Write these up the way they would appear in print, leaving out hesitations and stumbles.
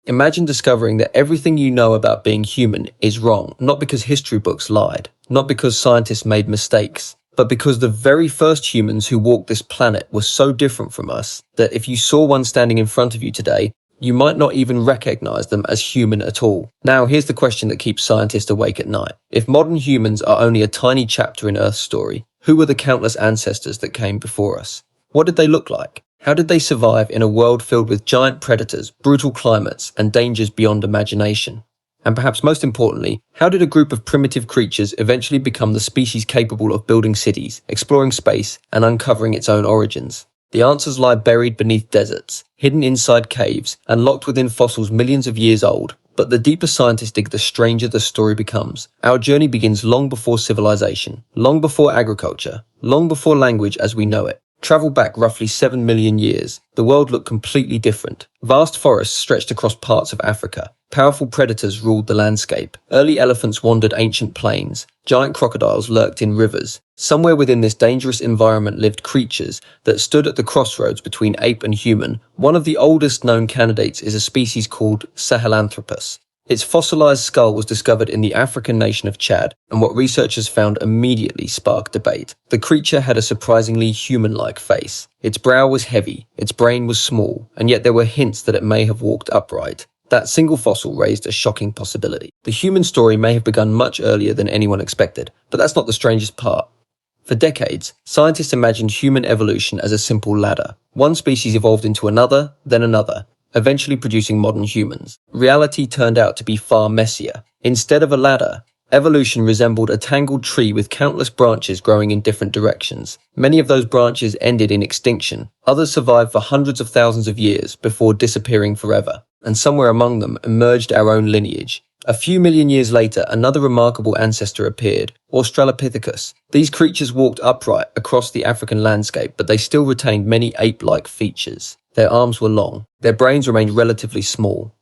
Imagine discovering that everything you know about being human is wrong, not because history books lied, not because scientists made mistakes, but because the very first humans who walked this planet were so different from us that if you saw one standing in front of you today, you might not even recognize them as human at all. Now, here's the question that keeps scientists awake at night. If modern humans are only a tiny chapter in Earth's story, who were the countless ancestors that came before us? What did they look like? How did they survive in a world filled with giant predators, brutal climates, and dangers beyond imagination? And perhaps most importantly, how did a group of primitive creatures eventually become the species capable of building cities, exploring space, and uncovering its own origins? The answers lie buried beneath deserts, hidden inside caves, and locked within fossils millions of years old. But the deeper scientists dig, the stranger the story becomes. Our journey begins long before civilization, long before agriculture, long before language as we know it. Travel back roughly 7 million years, the world looked completely different. Vast forests stretched across parts of Africa. Powerful predators ruled the landscape. Early elephants wandered ancient plains. Giant crocodiles lurked in rivers. Somewhere within this dangerous environment lived creatures that stood at the crossroads between ape and human. One of the oldest known candidates is a species called Sahelanthropus. Its fossilized skull was discovered in the African nation of Chad, and what researchers found immediately sparked debate. The creature had a surprisingly human-like face. Its brow was heavy, its brain was small, and yet there were hints that it may have walked upright. That single fossil raised a shocking possibility. The human story may have begun much earlier than anyone expected, but that's not the strangest part. For decades, scientists imagined human evolution as a simple ladder. One species evolved into another, then another, eventually producing modern humans. Reality turned out to be far messier. Instead of a ladder, evolution resembled a tangled tree with countless branches growing in different directions. Many of those branches ended in extinction. Others survived for hundreds of thousands of years before disappearing forever. And somewhere among them emerged our own lineage. A few million years later, another remarkable ancestor appeared, Australopithecus. These creatures walked upright across the African landscape, but they still retained many ape-like features. Their arms were long. Their brains remained relatively small.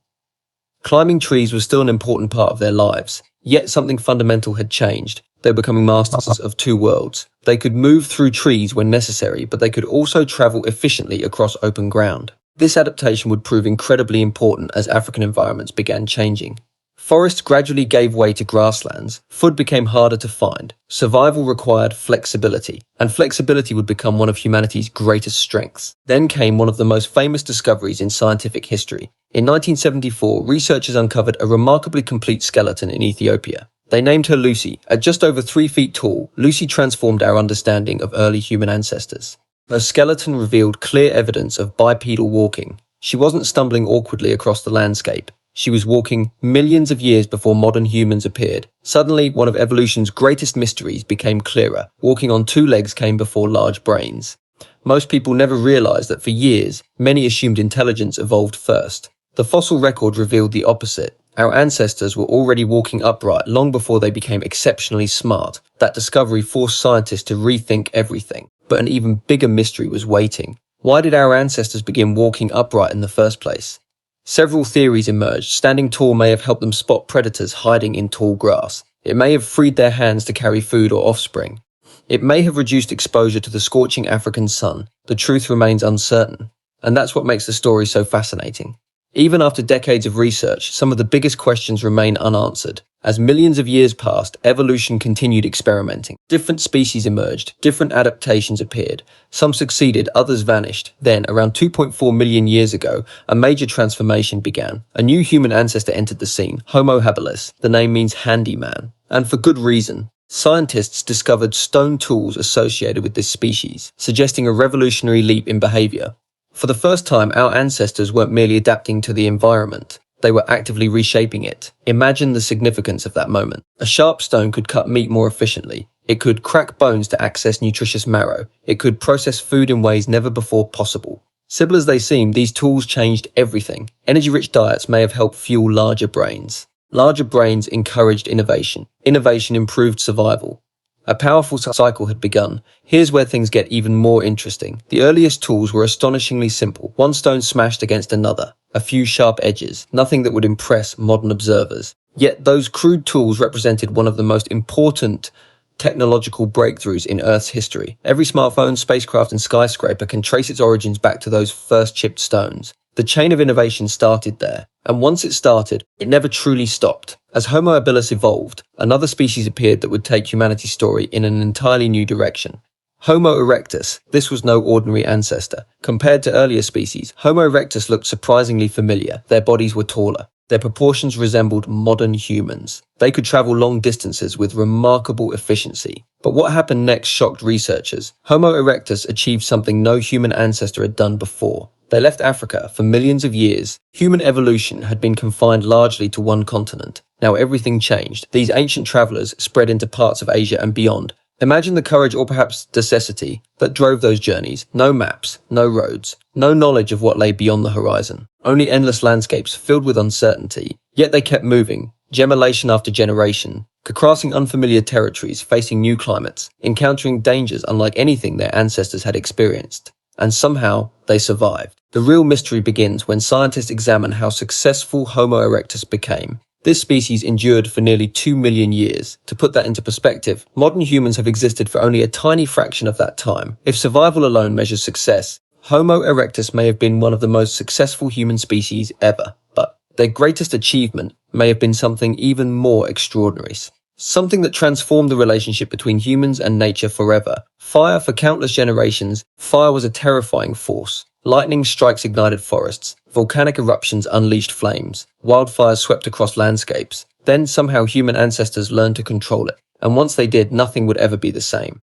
Climbing trees was still an important part of their lives, yet something fundamental had changed. They were becoming masters of two worlds. They could move through trees when necessary, but they could also travel efficiently across open ground. This adaptation would prove incredibly important as African environments began changing. Forests gradually gave way to grasslands, food became harder to find, survival required flexibility, and flexibility would become one of humanity's greatest strengths. Then came one of the most famous discoveries in scientific history. In 1974, researchers uncovered a remarkably complete skeleton in Ethiopia. They named her Lucy. At just over 3 feet tall, Lucy transformed our understanding of early human ancestors. Her skeleton revealed clear evidence of bipedal walking. She wasn't stumbling awkwardly across the landscape. She was walking millions of years before modern humans appeared. Suddenly, one of evolution's greatest mysteries became clearer. Walking on 2 legs came before large brains. Most people never realized that for years, many assumed intelligence evolved first. The fossil record revealed the opposite. Our ancestors were already walking upright long before they became exceptionally smart. That discovery forced scientists to rethink everything. But an even bigger mystery was waiting. Why did our ancestors begin walking upright in the first place? Several theories emerged. Standing tall may have helped them spot predators hiding in tall grass. It may have freed their hands to carry food or offspring. It may have reduced exposure to the scorching African sun. The truth remains uncertain. And that's what makes the story so fascinating. Even after decades of research, some of the biggest questions remain unanswered. As millions of years passed, evolution continued experimenting. Different species emerged, different adaptations appeared. Some succeeded, others vanished. Then, around 2.4 million years ago, a major transformation began. A new human ancestor entered the scene, Homo habilis. The name means handyman. And for good reason. Scientists discovered stone tools associated with this species, suggesting a revolutionary leap in behavior. For the first time, our ancestors weren't merely adapting to the environment. They were actively reshaping it. Imagine the significance of that moment. A sharp stone could cut meat more efficiently. It could crack bones to access nutritious marrow. It could process food in ways never before possible. Simple as they seem, these tools changed everything. Energy-rich diets may have helped fuel larger brains. Larger brains encouraged innovation. Innovation improved survival. A powerful cycle had begun. Here's where things get even more interesting. The earliest tools were astonishingly simple. One stone smashed against another. A few sharp edges. Nothing that would impress modern observers. Yet those crude tools represented one of the most important technological breakthroughs in Earth's history. Every smartphone, spacecraft, and skyscraper can trace its origins back to those first chipped stones. The chain of innovation started there. And once it started, it never truly stopped. As Homo habilis evolved, another species appeared that would take humanity's story in an entirely new direction. Homo erectus. This was no ordinary ancestor. Compared to earlier species, Homo erectus looked surprisingly familiar. Their bodies were taller. Their proportions resembled modern humans. They could travel long distances with remarkable efficiency. But what happened next shocked researchers. Homo erectus achieved something no human ancestor had done before. They left Africa for millions of years. Human evolution had been confined largely to one continent. Now everything changed. These ancient travelers spread into parts of Asia and beyond. Imagine the courage or perhaps necessity that drove those journeys. No maps, no roads, no knowledge of what lay beyond the horizon. Only endless landscapes filled with uncertainty. Yet they kept moving, generation after generation, crossing unfamiliar territories, facing new climates, encountering dangers unlike anything their ancestors had experienced. And somehow, they survived. The real mystery begins when scientists examine how successful Homo erectus became. This species endured for nearly 2 million years. To put that into perspective, modern humans have existed for only a tiny fraction of that time. If survival alone measures success, Homo erectus may have been one of the most successful human species ever. But their greatest achievement may have been something even more extraordinary. Something that transformed the relationship between humans and nature forever. Fire for countless generations, fire was a terrifying force. Lightning strikes ignited forests. Volcanic eruptions unleashed flames. Wildfires swept across landscapes. Then somehow human ancestors learned to control it. And once they did, nothing would ever be the same.